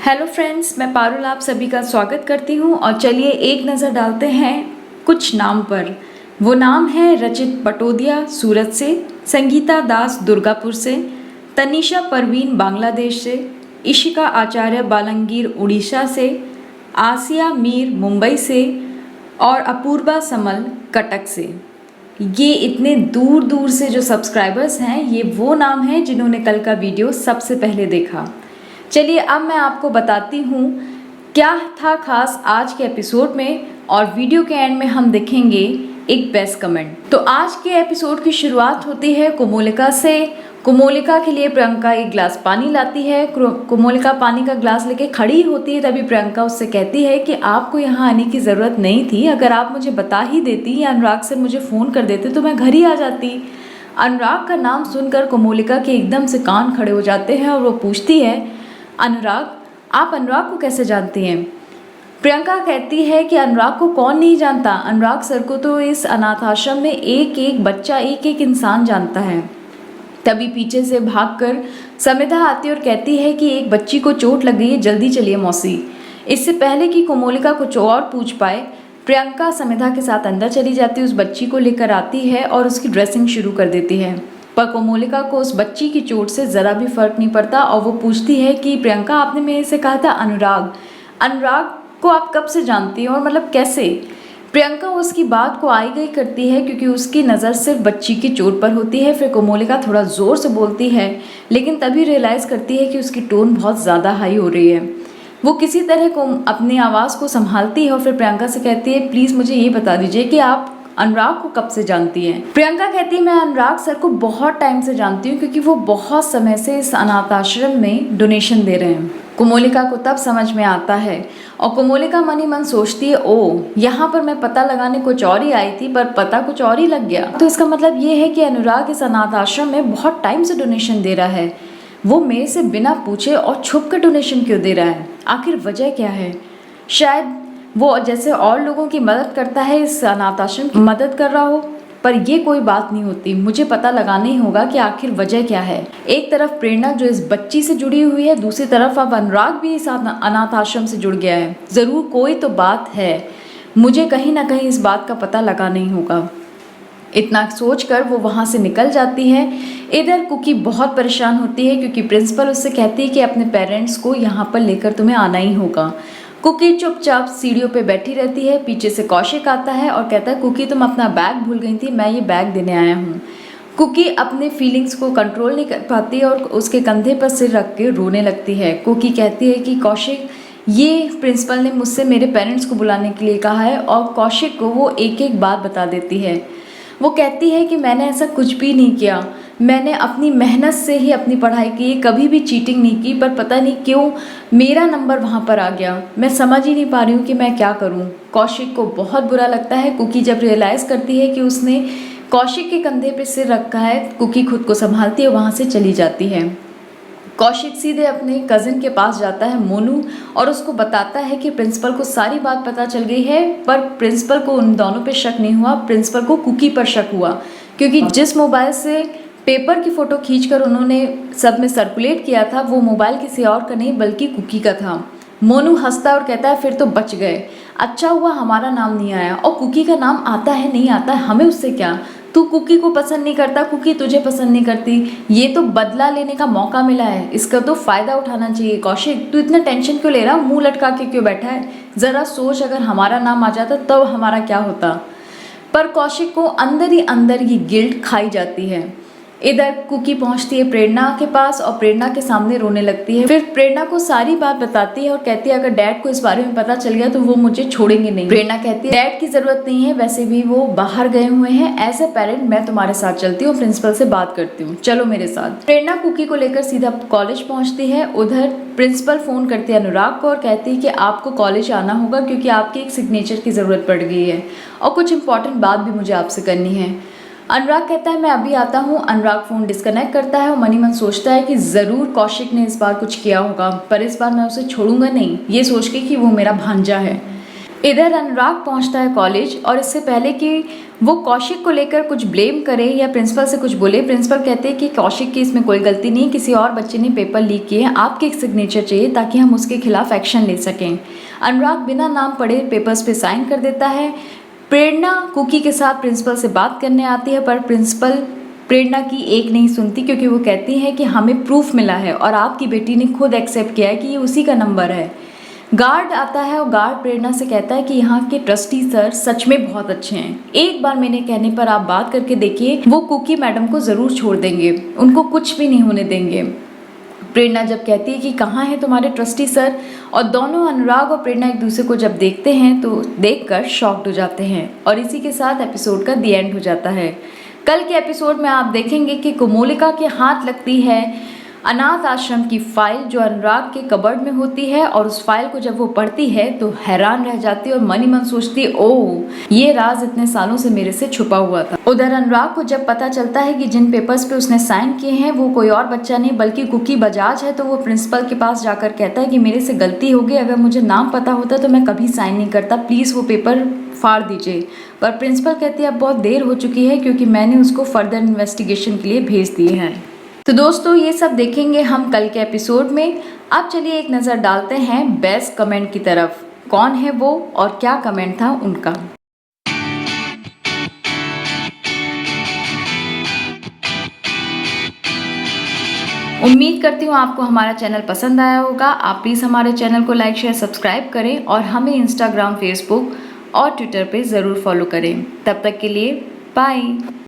Hello friends, मैं पारुल आप सभी का स्वागत करती हूँ। और चलिए एक नज़र डालते हैं कुछ नाम पर। वो नाम है रचित पटोदिया सूरत से, संगीता दास दुर्गापुर से, तनीषा परवीन बांग्लादेश से, इशिका आचार्य बालंगीर उड़ीसा से, आसिया मीर मुंबई से और अपूर्वा समल कटक से। ये इतने दूर दूर से जो सब्सक्राइबर्स हैं, ये वो नाम हैं जिन्होंने कल का वीडियो सबसे पहले देखा। चलिए अब मैं आपको बताती हूँ क्या था खास आज के एपिसोड में, और वीडियो के एंड में हम देखेंगे एक बेस्ट कमेंट। तो आज के एपिसोड की शुरुआत होती है कोमोलिका से। कोमोलिका के लिए प्रियंका एक गिलास पानी लाती है। कोमोलिका पानी का गिलास लेके खड़ी होती है, तभी प्रियंका उससे कहती है कि आपको यहाँ आने की ज़रूरत नहीं थी। अगर आप मुझे बता ही देती या अनुराग से मुझे फ़ोन कर देते तो मैं घर ही आ जाती। अनुराग का नाम सुनकर कोमोलिका के एकदम से कान खड़े हो जाते हैं और वो पूछती है, अनुराग, आप अनुराग को कैसे जानती हैं? प्रियंका कहती है कि अनुराग को कौन नहीं जानता, अनुराग सर को तो इस अनाथ आश्रम में एक एक बच्चा, एक एक इंसान जानता है। तभी पीछे से भागकर समिधा आती और कहती है कि एक बच्ची को चोट लग गई है, जल्दी चलिए मौसी। इससे पहले कि कोमोलिका कुछ और पूछ पाए, प्रियंका समिधा के साथ अंदर चली जाती, उस बच्ची को लेकर आती है और उसकी ड्रेसिंग शुरू कर देती है। पर कोमोलिका को उस बच्ची की चोट से ज़रा भी फर्क नहीं पड़ता और वो पूछती है कि प्रियंका, आपने मेरे से कहा था अनुराग, अनुराग को आप कब से जानती हैं और मतलब कैसे? प्रियंका उसकी बात को आई गई करती है क्योंकि उसकी नज़र सिर्फ बच्ची की चोट पर होती है। फिर कोमोलिका थोड़ा ज़ोर से बोलती है, लेकिन तभी रियलाइज़ करती है कि उसकी टोन बहुत ज़्यादा हाई हो रही है। वो किसी तरह को अपनी आवाज़ को संभालती है और फिर प्रियंका से कहती है, प्लीज़ मुझे ये बता दीजिए कि आप अनुराग को कब से जानती हैं? प्रियंका कहती है, मैं अनुराग सर को बहुत टाइम से जानती हूँ क्योंकि वो बहुत समय से इस अनाथ आश्रम में डोनेशन दे रहे हैं। कोमोलिका को तब समझ में आता है और कोमोलिका मन ही मन सोचती है, ओ यहाँ पर मैं पता लगाने कुछ और ही आई थी पर पता कुछ और ही लग गया। तो इसका मतलब ये है कि अनुराग इस अनाथ आश्रम में बहुत टाइम से डोनेशन दे रहा है। वो मेरे से बिना पूछे और छुप कर डोनेशन क्यों दे रहा है? आखिर वजह क्या है? शायद वो जैसे और लोगों की मदद करता है, इस अनाथ आश्रम की मदद कर रहा हो। पर ये कोई बात नहीं होती, मुझे पता लगाना ही होगा कि आखिर वजह क्या है। एक तरफ प्रेरणा जो इस बच्ची से जुड़ी हुई है, दूसरी तरफ अब अनुराग भी इस अनाथ आश्रम से जुड़ गया है। ज़रूर कोई तो बात है, मुझे कहीं ना कहीं इस बात का पता लगाना ही होगा। इतना सोचकर वो वहाँ से निकल जाती है। इधर कुकी बहुत परेशान होती है क्योंकि प्रिंसिपल उससे कहती है कि अपने पेरेंट्स को यहाँ पर लेकर तुम्हें आना ही होगा। कुकी चुपचाप सीढ़ियों पे बैठी रहती है। पीछे से कौशिक आता है और कहता है, कुकी तुम अपना बैग भूल गई थी, मैं ये बैग देने आया हूँ। कुकी अपने फीलिंग्स को कंट्रोल नहीं कर पाती और उसके कंधे पर सिर रख के रोने लगती है। कुकी कहती है कि कौशिक, ये प्रिंसिपल ने मुझसे मेरे पेरेंट्स को बुलाने के लिए कहा है, और कौशिक को वो एक एक बात बता देती है। वो कहती है कि मैंने ऐसा कुछ भी नहीं किया, मैंने अपनी मेहनत से ही अपनी पढ़ाई की, कभी भी चीटिंग नहीं की, पर पता नहीं क्यों मेरा नंबर वहाँ पर आ गया। मैं समझ ही नहीं पा रही हूँ कि मैं क्या करूँ। कौशिक को बहुत बुरा लगता है। कुकी जब रियलाइज़ करती है कि उसने कौशिक के कंधे पे सिर रखा है, कुकी खुद को संभालती है, वहाँ से चली जाती है। कौशिक सीधे अपने कज़िन के पास जाता है मोनू, और उसको बताता है कि प्रिंसिपल को सारी बात पता चल गई है। पर प्रिंसिपल को उन दोनों पे शक नहीं हुआ, प्रिंसिपल को कुकी पर शक हुआ, क्योंकि जिस मोबाइल से पेपर की फ़ोटो खींचकर उन्होंने सब में सर्कुलेट किया था, वो मोबाइल किसी और का नहीं बल्कि कुकी का था। मोनू हंसता और कहता है, फिर तो बच गए, अच्छा हुआ हमारा नाम नहीं आया। और कुकी का नाम आता है नहीं आता है, हमें उससे क्या? तू कुकी को पसंद नहीं करता, कुकी तुझे पसंद नहीं करती, ये तो बदला लेने का मौका मिला है, इसका तो फ़ायदा उठाना चाहिए। कौशिक, तू इतना टेंशन क्यों ले रहा, मुंह लटका के क्यों बैठा है? ज़रा सोच, अगर हमारा नाम आ जाता तब हमारा क्या होता? पर कौशिक को अंदर ही अंदर ये गिल्ट खाई जाती है। इधर कुकी पहुंचती है प्रेरणा के पास और प्रेरणा के सामने रोने लगती है। फिर प्रेरणा को सारी बात बताती है और कहती है, अगर डैड को इस बारे में पता चल गया तो वो मुझे छोड़ेंगे नहीं। प्रेरणा कहती है, डैड की जरूरत नहीं है, वैसे भी वो बाहर गए हुए हैं, एज ए पेरेंट मैं तुम्हारे साथ चलती हूँ, प्रिंसिपल से बात करती हूँ, चलो मेरे साथ। प्रेरणा कुकी को लेकर सीधा कॉलेज पहुंचती है। उधर प्रिंसिपल फोन करती है अनुराग को और कहती है कि आपको कॉलेज आना होगा क्योंकि आपकी एक सिग्नेचर की ज़रूरत पड़ गई है और कुछ इंपॉर्टेंट बात भी मुझे आपसे करनी है। अनुराग कहता है, मैं अभी आता हूँ। अनुराग फ़ोन डिस्कनेक्ट करता है और मन ही मन सोचता है कि ज़रूर कौशिक ने इस बार कुछ किया होगा, पर इस बार मैं उसे छोड़ूंगा नहीं, ये सोच के कि वो मेरा भांजा है। इधर अनुराग पहुंचता है कॉलेज और इससे पहले कि वो कौशिक को लेकर कुछ ब्लेम करे या प्रिंसिपल से कुछ बोले, प्रिंसिपल कहते हैं कि कौशिक की इसमें कोई गलती नहीं, किसी और बच्चे ने पेपर लीक किए हैं, आपके एक सिग्नेचर चाहिए ताकि हम उसके खिलाफ एक्शन ले सकें। अनुराग बिना नाम पढ़े पेपर्स पे साइन कर देता है। प्रेरणा कुकी के साथ प्रिंसिपल से बात करने आती है पर प्रिंसिपल प्रेरणा की एक नहीं सुनती क्योंकि वो कहती है कि हमें प्रूफ मिला है और आपकी बेटी ने खुद एक्सेप्ट किया है कि ये उसी का नंबर है। गार्ड आता है और गार्ड प्रेरणा से कहता है कि यहाँ के ट्रस्टी सर सच में बहुत अच्छे हैं, एक बार मेरे कहने पर आप बात करके देखिए, वो कुकी मैडम को ज़रूर छोड़ देंगे, उनको कुछ भी नहीं होने देंगे। प्रेरणा जब कहती है कि कहाँ है तुम्हारे ट्रस्टी सर, और दोनों अनुराग और प्रेरणा एक दूसरे को जब देखते हैं तो देखकर शॉक्ड हो जाते हैं और इसी के साथ एपिसोड का दी एंड हो जाता है। कल के एपिसोड में आप देखेंगे कि कोमोलिका के हाथ लगती है अनाथ आश्रम की फाइल जो अनुराग के कबर्ड में होती है और उस फाइल को जब वो पढ़ती है तो हैरान रह जाती है और मन ही मन सोचती है ओह ये राज इतने सालों से मेरे से छुपा हुआ था। उधर अनुराग को जब पता चलता है कि जिन पेपर्स पे उसने साइन किए हैं वो कोई और बच्चा नहीं बल्कि कुकी बजाज है तो वो प्रिंसिपल के पास जाकर कहता है कि मेरे से गलती हो गई, अगर मुझे नाम पता होता तो मैं कभी साइन नहीं करता, प्लीज़ वो पेपर फाड़ दीजिए। पर प्रिंसिपल कहती है अब बहुत देर हो चुकी है क्योंकि मैंने उसको फर्दर इन्वेस्टिगेशन के लिए भेज दिए हैं। तो दोस्तों ये सब देखेंगे हम कल के एपिसोड में। अब चलिए एक नज़र डालते हैं बेस्ट कमेंट की तरफ, कौन है वो और क्या कमेंट था उनका। उम्मीद करती हूँ आपको हमारा चैनल पसंद आया होगा। आप प्लीज़ हमारे चैनल को लाइक शेयर सब्सक्राइब करें और हमें इंस्टाग्राम फेसबुक और ट्विटर पे ज़रूर फॉलो करें। तब तक के लिए बाय।